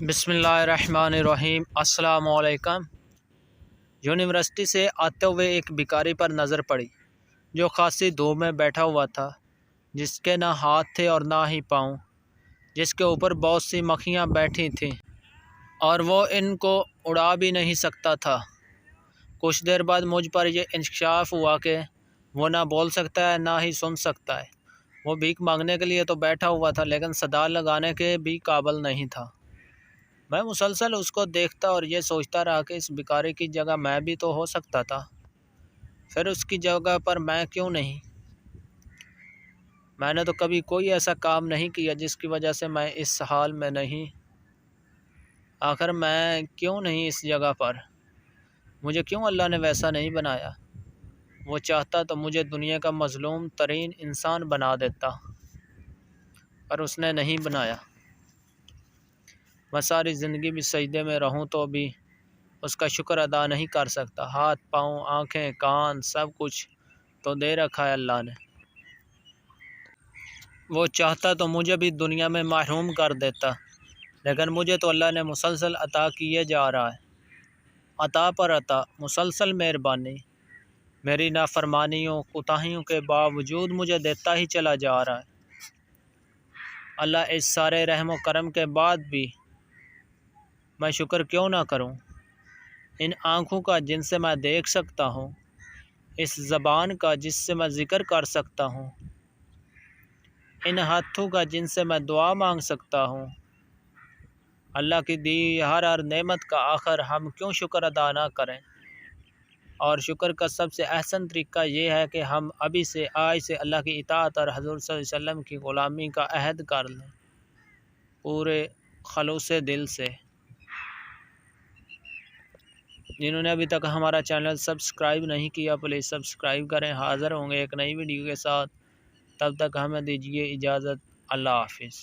بسم اللہ الرحمن الرحیم۔ السلام علیکم۔ یونیورسٹی سے آتے ہوئے ایک بھکاری پر نظر پڑی جو خاصی دھوپ میں بیٹھا ہوا تھا، جس کے نہ ہاتھ تھے اور نہ ہی پاؤں، جس کے اوپر بہت سی مکھیاں بیٹھی تھیں اور وہ ان کو اڑا بھی نہیں سکتا تھا۔ کچھ دیر بعد مجھ پر یہ انکشاف ہوا کہ وہ نہ بول سکتا ہے نہ ہی سن سکتا ہے۔ وہ بھیک مانگنے کے لیے تو بیٹھا ہوا تھا لیکن صدا لگانے کے بھی قابل نہیں تھا۔ میں مسلسل اس کو دیکھتا اور یہ سوچتا رہا کہ اس بھکاری کی جگہ میں بھی تو ہو سکتا تھا، پھر اس کی جگہ پر میں کیوں نہیں؟ میں نے تو کبھی کوئی ایسا کام نہیں کیا جس کی وجہ سے میں اس حال میں نہیں۔ آخر میں کیوں نہیں اس جگہ پر؟ مجھے کیوں اللہ نے ویسا نہیں بنایا؟ وہ چاہتا تو مجھے دنیا کا مظلوم ترین انسان بنا دیتا، پر اس نے نہیں بنایا۔ میں ساری زندگی بھی سجدے میں رہوں تو بھی اس کا شکر ادا نہیں کر سکتا۔ ہاتھ، پاؤں، آنکھیں، کان، سب کچھ تو دے رکھا ہے اللہ نے۔ وہ چاہتا تو مجھے بھی دنیا میں محروم کر دیتا، لیکن مجھے تو اللہ نے مسلسل عطا کیے جا رہا ہے۔ عطا پر عطا، مسلسل مہربانی، میری نافرمانیوں، کوتاہیوں کے باوجود مجھے دیتا ہی چلا جا رہا ہے۔ اللہ اس سارے رحم و کرم کے بعد بھی میں شکر کیوں نہ کروں؟ ان آنکھوں کا جن سے میں دیکھ سکتا ہوں، اس زبان کا جس سے میں ذکر کر سکتا ہوں، ان ہاتھوں کا جن سے میں دعا مانگ سکتا ہوں۔ اللہ کی دی ہر نعمت کا آخر ہم کیوں شکر ادا نہ کریں؟ اور شکر کا سب سے احسن طریقہ یہ ہے کہ ہم ابھی سے آج سے اللہ کی اطاعت اور حضور صلی اللہ علیہ وسلم کی غلامی کا عہد کر لیں، پورے خلوص دل سے۔ جنہوں نے ابھی تک ہمارا چینل سبسکرائب نہیں کیا پلیز سبسکرائب کریں۔ حاضر ہوں گے ایک نئی ویڈیو کے ساتھ، تب تک ہمیں دیجیے اجازت۔ اللہ حافظ۔